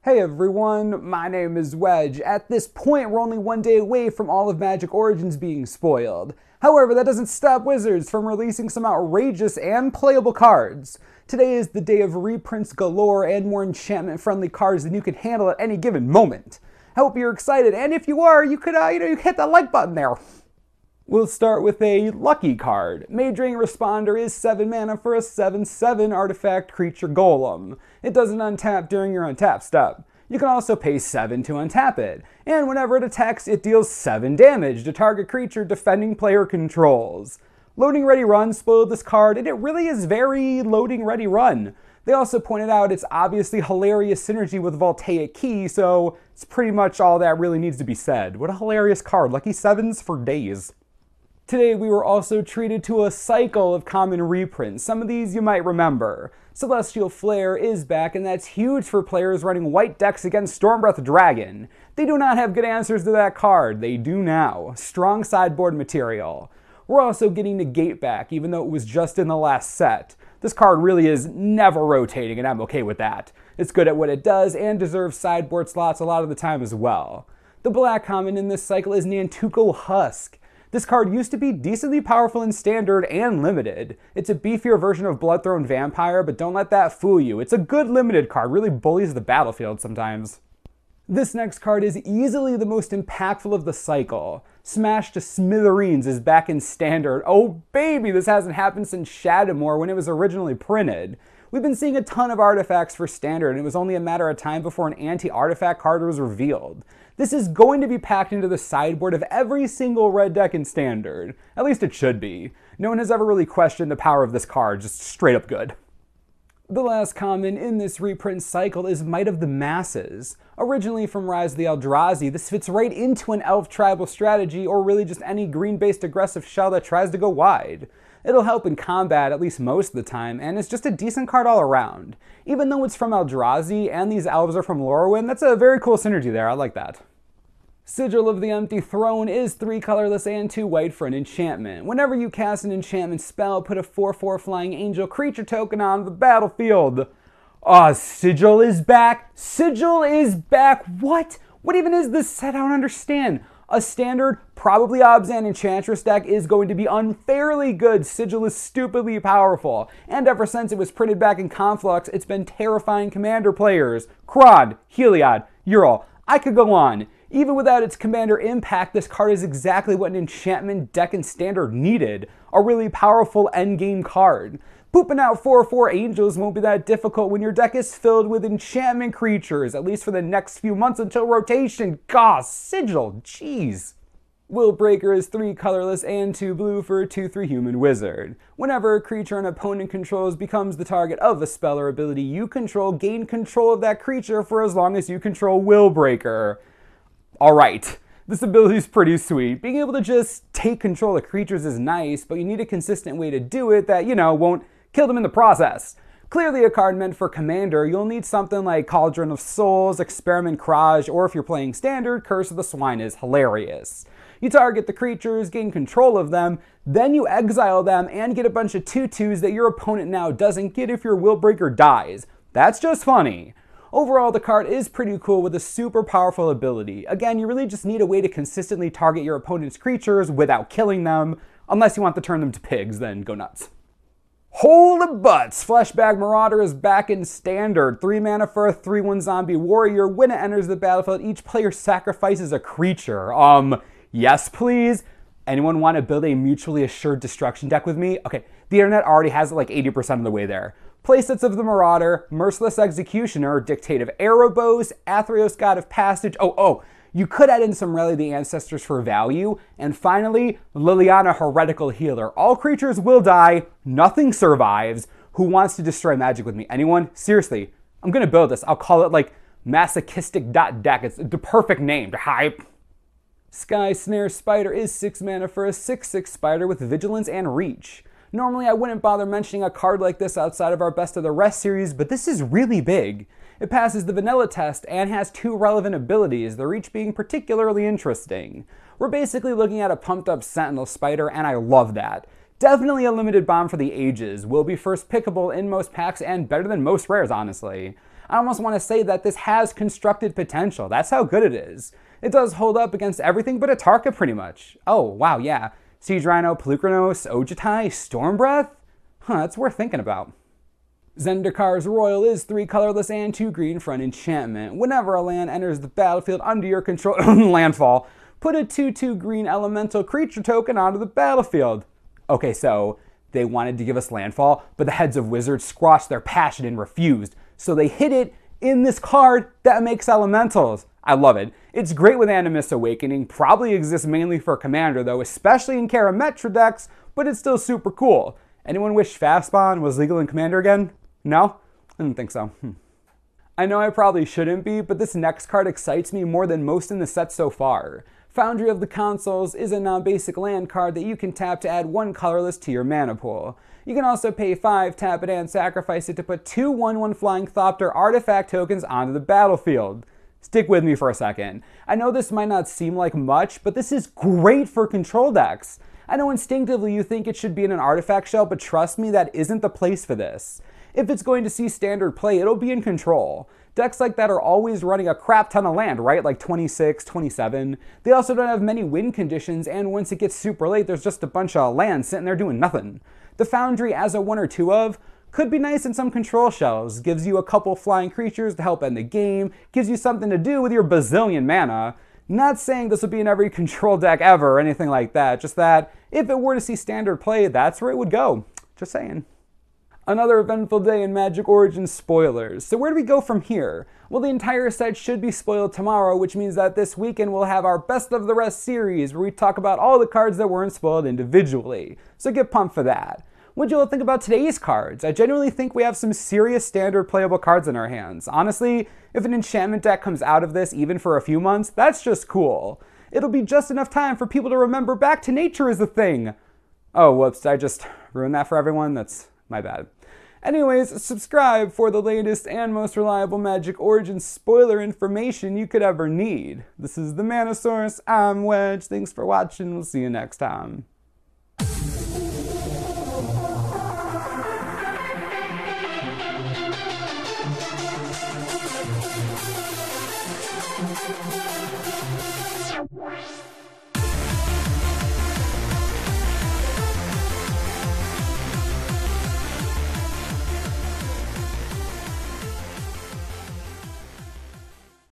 Hey everyone, my name is Wedge. At this point, we're only one day away from all of Magic Origins being spoiled. However, that doesn't stop Wizards from releasing some outrageous and playable cards. Today is the day of reprints galore and more enchantment-friendly cards than you can handle at any given moment. I hope you're excited, and if you are, you could hit that like button there. We'll start with a lucky card. Mage Ring Responder is 7 mana for a 7/7 artifact creature golem. It doesn't untap during your untap step. You can also pay 7 to untap it, and whenever it attacks, it deals 7 damage to target creature defending player controls. Loading Ready Run spoiled this card, and it really is very Loading Ready Run. They also pointed out its obviously hilarious synergy with Voltaic Key, so it's pretty much all that really needs to be said. What a hilarious card. Lucky 7s for days. Today we were also treated to a cycle of common reprints. Some of these you might remember. Celestial Flare is back, and that's huge for players running white decks against Stormbreath Dragon. They do not have good answers to that card. They do now. Strong sideboard material. We're also getting Negate back, even though it was just in the last set. This card really is never rotating, and I'm okay with that. It's good at what it does, and deserves sideboard slots a lot of the time as well. The black common in this cycle is Nantuko Husk. This card used to be decently powerful in Standard and Limited. It's a beefier version of Bloodthrone Vampire, but don't let that fool you. It's a good Limited card, really bullies the battlefield sometimes. This next card is easily the most impactful of the cycle. Smash to Smithereens is back in Standard. Oh baby, this hasn't happened since Shadowmoor when it was originally printed. We've been seeing a ton of artifacts for Standard, and it was only a matter of time before an anti-artifact card was revealed. This is going to be packed into the sideboard of every single red deck in Standard. At least it should be. No one has ever really questioned the power of this card, just straight up good. The last common in this reprint cycle is Might of the Masses. Originally from Rise of the Eldrazi, this fits right into an elf tribal strategy, or really just any green-based aggressive shell that tries to go wide. It'll help in combat at least most of the time, and it's just a decent card all around. Even though it's from Eldrazi and these elves are from Lorwyn, that's a very cool synergy there, I like that. Sigil of the Empty Throne is 3 colorless and 2 white for an enchantment. Whenever you cast an enchantment spell, put a 4/4 Flying Angel creature token on the battlefield. Sigil is back? Sigil is back? What? What even is this set? I don't understand. A standard, probably Obzan Enchantress deck is going to be unfairly good. Sigil is stupidly powerful. And ever since it was printed back in Conflux, it's been terrifying commander players. Krod, Heliod, Ural. I could go on. Even without its commander impact, this card is exactly what an enchantment deck in Standard needed. A really powerful endgame card. Pooping out 4/4 angels won't be that difficult when your deck is filled with enchantment creatures, at least for the next few months until rotation. Gosh, Sigil, jeez. Willbreaker is 3 colorless and 2 blue for a 2/3 human wizard. Whenever a creature an opponent controls becomes the target of a spell or ability you control, gain control of that creature for as long as you control Willbreaker. Alright, this ability is pretty sweet. Being able to just take control of creatures is nice, but you need a consistent way to do it that, won't kill them in the process. Clearly a card meant for Commander, you'll need something like Cauldron of Souls, Experiment Crage, or if you're playing Standard, Curse of the Swine is hilarious. You target the creatures, gain control of them, then you exile them and get a bunch of 2/2s that your opponent now doesn't get if your Willbreaker dies. That's just funny. Overall, the card is pretty cool with a super powerful ability. Again, you really just need a way to consistently target your opponent's creatures without killing them, unless you want to turn them to pigs, then go nuts. Hold the butts! Fleshbag Marauder is back in Standard. 3 mana for a 3/1 zombie warrior. When it enters the battlefield, each player sacrifices a creature. Yes please? Anyone want to build a mutually assured destruction deck with me? Okay, the internet already has it like 80% of the way there. Playsets of the Marauder, Merciless Executioner, Dictative Erebos, Athreos God of Passage. You could add in some Rally the Ancestors for value. And finally, Liliana Heretical Healer. All creatures will die, nothing survives. Who wants to destroy magic with me? Anyone? Seriously, I'm gonna build this. I'll call it like Masochistic.deck. It's the perfect name to hype. Sky Snare Spider is 6 mana for a 6/6 spider with Vigilance and Reach. Normally I wouldn't bother mentioning a card like this outside of our Best of the Rest series, but this is really big. It passes the vanilla test and has 2 relevant abilities, the Reach being particularly interesting. We're basically looking at a pumped up Sentinel Spider, and I love that. Definitely a limited bomb for the ages, will be first pickable in most packs and better than most rares honestly. I almost want to say that this has constructed potential. That's how good it is. It does hold up against everything but Atarka pretty much. Oh, wow, yeah. Siege Rhino, Pelucranos, Ojutai, Stormbreath? Huh, that's worth thinking about. Zendikar's Royal is 3 colorless and 2 green for an enchantment. Whenever a land enters the battlefield under your control, landfall, put a 2/2 green elemental creature token onto the battlefield. Okay, so they wanted to give us landfall, but the heads of wizards squashed their passion and refused. So they hid it in this card that makes elementals. I love it. It's great with Animus Awakening, probably exists mainly for Commander though, especially in Karametra decks, but it's still super cool. Anyone wish Fast Spawn was legal in Commander again? No? I didn't think so. I know I probably shouldn't be, but this next card excites me more than most in the set so far. Foundry of the Consuls is a non-basic land card that you can tap to add 1 colorless to your mana pool. You can also pay 5, tap it, and sacrifice it to put 2 1/1 Flying Thopter artifact tokens onto the battlefield. Stick with me for a second. I know this might not seem like much, but this is great for control decks. I know instinctively you think it should be in an artifact shell, but trust me, that isn't the place for this. If it's going to see standard play, it'll be in control. Decks like that are always running a crap ton of land, right? Like 26, 27. They also don't have many win conditions, and once it gets super late, there's just a bunch of land sitting there doing nothing. The Foundry as a 1 or 2 of could be nice in some control shells, gives you a couple flying creatures to help end the game, gives you something to do with your bazillion mana. Not saying this would be in every control deck ever or anything like that, just that if it were to see standard play, that's where it would go. Just saying. Another eventful day in Magic Origins spoilers. So where do we go from here? Well, the entire set should be spoiled tomorrow, which means that this weekend we'll have our Best of the Rest series, where we talk about all the cards that weren't spoiled individually. So get pumped for that. What do you all think about today's cards? I genuinely think we have some serious standard playable cards in our hands. Honestly, if an enchantment deck comes out of this even for a few months, that's just cool. It'll be just enough time for people to remember back to nature is the thing. Oh, whoops, I just ruined that for everyone? That's my bad. Anyways, subscribe for the latest and most reliable Magic Origins spoiler information you could ever need. This is the Manosaurus, I'm Wedge, thanks for watching, we'll see you next time. Wow.